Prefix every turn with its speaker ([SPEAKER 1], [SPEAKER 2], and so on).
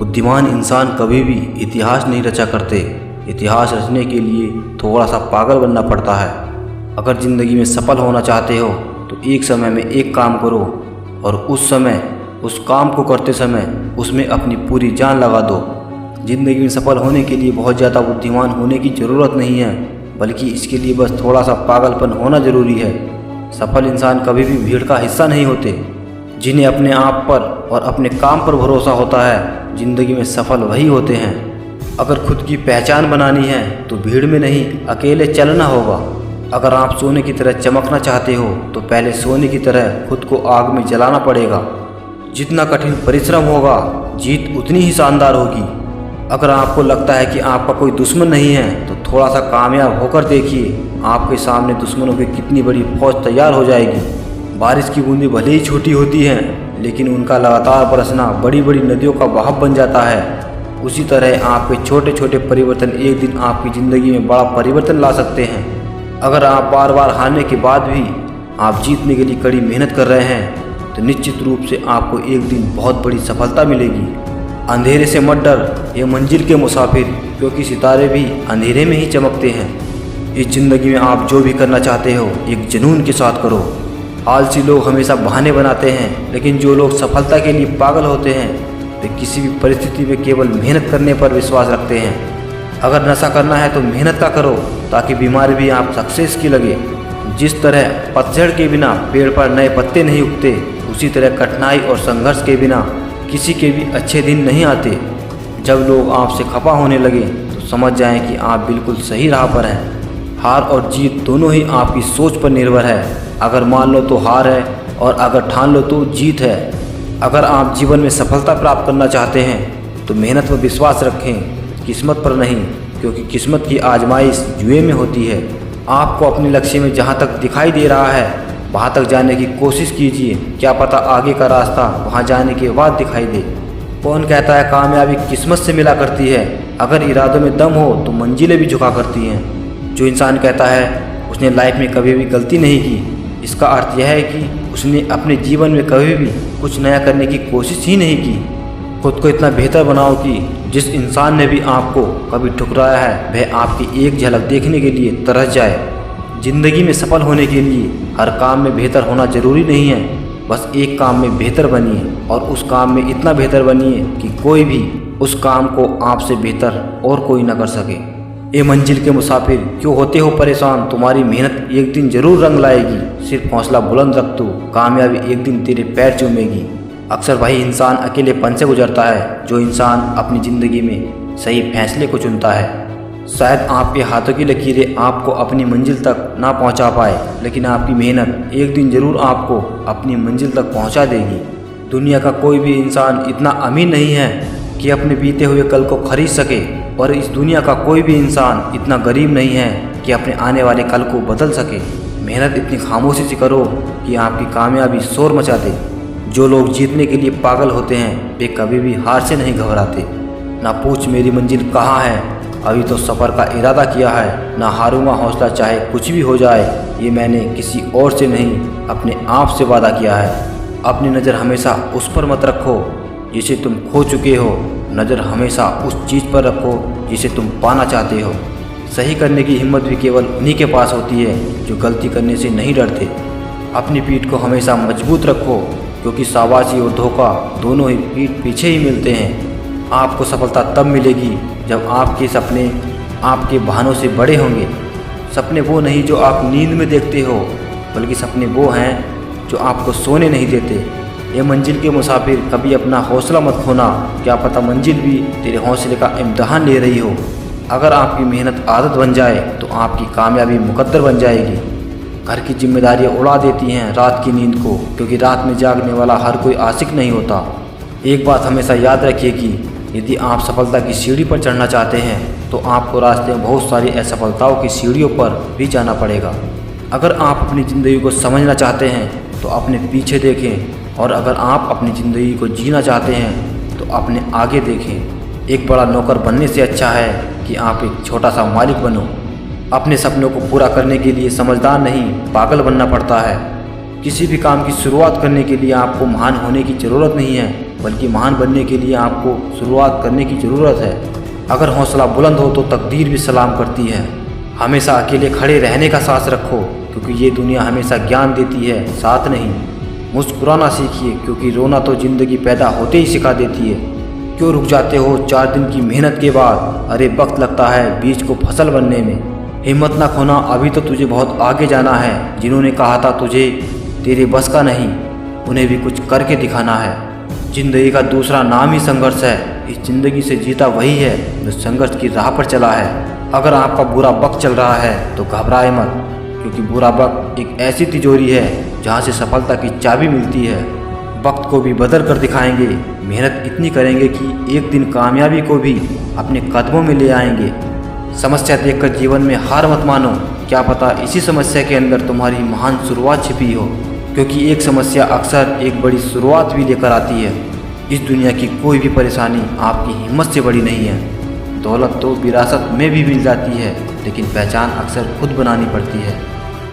[SPEAKER 1] बुद्धिमान इंसान कभी भी इतिहास नहीं रचा करते। इतिहास रचने के लिए थोड़ा सा पागल बनना पड़ता है। अगर ज़िंदगी में सफल होना चाहते हो तो एक समय में एक काम करो और उस काम को करते समय उसमें अपनी पूरी जान लगा दो। ज़िंदगी में सफल होने के लिए बहुत ज़्यादा बुद्धिमान होने की ज़रूरत नहीं है, बल्कि इसके लिए बस थोड़ा सा पागलपन होना ज़रूरी है। सफल इंसान कभी भी भीड़ का हिस्सा नहीं होते। जिन्हें अपने आप पर और अपने काम पर भरोसा होता है, ज़िंदगी में सफल वही होते हैं। अगर खुद की पहचान बनानी है तो भीड़ में नहीं, अकेले चलना होगा। अगर आप सोने की तरह चमकना चाहते हो तो पहले सोने की तरह खुद को आग में जलाना पड़ेगा। जितना कठिन परिश्रम होगा, जीत उतनी ही शानदार होगी। अगर आपको लगता है कि आपका कोई दुश्मन नहीं है तो थोड़ा सा कामयाब होकर देखिए, आपके सामने दुश्मनों की कितनी बड़ी फौज तैयार हो जाएगी। बारिश की बूंदें भले ही छोटी होती हैं, लेकिन उनका लगातार बरसना बड़ी बड़ी नदियों का बहाव बन जाता है। उसी तरह आपके छोटे छोटे परिवर्तन एक दिन आपकी ज़िंदगी में बड़ा परिवर्तन ला सकते हैं। अगर आप बार बार हारने के बाद भी आप जीतने के लिए कड़ी मेहनत कर रहे हैं तो निश्चित रूप से आपको एक दिन बहुत बड़ी सफलता मिलेगी। अंधेरे से मत डर, ये मंजिल के मुसाफिर, क्योंकि सितारे भी अंधेरे में ही चमकते हैं। इस ज़िंदगी में आप जो भी करना चाहते हो एक जुनून के साथ करो। आलसी लोग हमेशा बहाने बनाते हैं, लेकिन जो लोग सफलता के लिए पागल होते हैं वे किसी भी परिस्थिति में केवल मेहनत करने पर विश्वास रखते हैं। अगर नशा करना है तो मेहनत का करो, ताकि बीमारी भी आप सक्सेस की लगे। जिस तरह पतझड़ के बिना पेड़ पर नए पत्ते नहीं उगते, उसी तरह कठिनाई और संघर्ष के बिना किसी के भी अच्छे दिन नहीं आते। जब लोग आपसे खफा होने लगे तो समझ जाएं कि आप बिल्कुल सही राह पर हैं। हार और जीत दोनों ही आपकी सोच पर निर्भर है। अगर मान लो तो हार है और अगर ठान लो तो जीत है। अगर आप जीवन में सफलता प्राप्त करना चाहते हैं तो मेहनत पर विश्वास रखें, किस्मत पर नहीं, क्योंकि किस्मत की आजमाइश जुए में होती है। आपको अपने लक्ष्य में जहाँ तक दिखाई दे रहा है वहाँ तक जाने की कोशिश कीजिए। क्या पता आगे का रास्ता वहाँ जाने के बाद दिखाई दे। कौन कहता है कामयाबी किस्मत से मिला करती है? अगर इरादों में दम हो तो मंजिलें भी झुका करती हैं। जो इंसान कहता है उसने लाइफ में कभी भी गलती नहीं की, इसका अर्थ यह है कि उसने अपने जीवन में कभी भी कुछ नया करने की कोशिश ही नहीं की। खुद को इतना बेहतर बनाओ कि जिस इंसान ने भी आपको कभी ठुकराया है वह आपकी एक झलक देखने के लिए तरस जाए। ज़िंदगी में सफल होने के लिए हर काम में बेहतर होना ज़रूरी नहीं है। बस एक काम में बेहतर बनिए और उस काम में इतना बेहतर बनिए कि कोई भी उस काम को आपसे बेहतर और कोई न कर सके। ये मंजिल के मुसाफिर, क्यों होते हो परेशान? तुम्हारी मेहनत एक दिन जरूर रंग लाएगी। सिर्फ हौसला बुलंद रख दो, कामयाबी एक दिन तेरे पैर चूमेगी। अक्सर वही इंसान अकेलेपन से गुजरता है जो इंसान अपनी ज़िंदगी में सही फैसले को चुनता है। शायद आपके हाथों की लकीरें आपको अपनी मंजिल तक ना पहुंचा पाए, लेकिन आपकी मेहनत एक दिन जरूर आपको अपनी मंजिल तक पहुंचा देगी। दुनिया का कोई भी इंसान इतना अमीर नहीं है कि अपने बीते हुए कल को खरीद सके, और इस दुनिया का कोई भी इंसान इतना गरीब नहीं है कि अपने आने वाले कल को बदल सके। मेहनत इतनी खामोशी से करो कि आपकी कामयाबी शोर मचा दे। जो लोग जीतने के लिए पागल होते हैं वे कभी भी हार से नहीं घबराते। ना पूछ मेरी मंजिल कहाँ है, अभी तो सफ़र का इरादा किया है। ना हारूंगा हौसला चाहे कुछ भी हो जाए, ये मैंने किसी और से नहीं अपने आप से वादा किया है। अपनी नज़र हमेशा उस पर मत रखो जिसे तुम खो चुके हो, नज़र हमेशा उस चीज़ पर रखो जिसे तुम पाना चाहते हो। सही करने की हिम्मत भी केवल उन्हीं के पास होती है जो गलती करने से नहीं डरते। अपनी पीठ को हमेशा मजबूत रखो, क्योंकि शाबाशी और धोखा दोनों ही पीठ पीछे ही मिलते हैं। आपको सफलता तब मिलेगी जब आपके सपने आपके बहानों से बड़े होंगे। सपने वो नहीं जो आप नींद में देखते हो, बल्कि सपने वो हैं जो आपको सोने नहीं देते। ये मंजिल के मुसाफिर, कभी अपना हौसला मत खोना। क्या पता मंजिल भी तेरे हौसले का इम्तहान ले रही हो। अगर आपकी मेहनत आदत बन जाए तो आपकी कामयाबी मुकद्दर बन जाएगी। घर की जिम्मेदारियाँ उड़ा देती हैं रात की नींद को, क्योंकि रात में जागने वाला हर कोई आशिक नहीं होता। एक बात हमेशा याद रखिए कि यदि आप सफलता की सीढ़ी पर चढ़ना चाहते हैं तो आपको रास्ते में बहुत सारी असफलताओं की सीढ़ियों पर भी जाना पड़ेगा। अगर आप अपनी ज़िंदगी को समझना चाहते हैं तो अपने पीछे देखें, और अगर आप अपनी ज़िंदगी को जीना चाहते हैं तो अपने आगे देखें। एक बड़ा नौकर बनने से अच्छा है कि आप एक छोटा सा मालिक बनो। अपने सपनों को पूरा करने के लिए समझदार नहीं, पागल बनना पड़ता है। किसी भी काम की शुरुआत करने के लिए आपको महान होने की ज़रूरत नहीं है, बल्कि महान बनने के लिए आपको शुरुआत करने की ज़रूरत है। अगर हौसला बुलंद हो तो तकदीर भी सलाम करती है। हमेशा अकेले खड़े रहने का साहस रखो, क्योंकि ये दुनिया हमेशा ज्ञान देती है, साथ नहीं। मुस्कुराना सीखिए, क्योंकि रोना तो ज़िंदगी पैदा होते ही सिखा देती है। क्यों रुक जाते हो 4 दिन की मेहनत के बाद? अरे वक्त लगता है बीज को फसल बनने में। हिम्मत ना खोना, अभी तो तुझे बहुत आगे जाना है। जिन्होंने कहा था तुझे तेरे बस का नहीं, उन्हें भी कुछ करके दिखाना है। जिंदगी का दूसरा नाम ही संघर्ष है। इस जिंदगी से जीता वही है जो संघर्ष की राह पर चला है। अगर आपका बुरा वक्त चल रहा है तो घबराए मत, क्योंकि बुरा वक्त एक ऐसी तिजोरी है जहाँ से सफलता की चाबी मिलती है। वक्त को भी बदल कर दिखाएंगे। मेहनत इतनी करेंगे कि एक दिन कामयाबी को भी अपने कदमों में ले आएंगे। समस्या देखकर जीवन में हार मत मानो। क्या पता इसी समस्या के अंदर तुम्हारी महान शुरुआत छिपी हो, क्योंकि एक समस्या अक्सर एक बड़ी शुरुआत भी लेकर आती है। इस दुनिया की कोई भी परेशानी आपकी हिम्मत से बड़ी नहीं है। दौलत तो विरासत में भी मिल जाती है, लेकिन पहचान अक्सर खुद बनानी पड़ती है।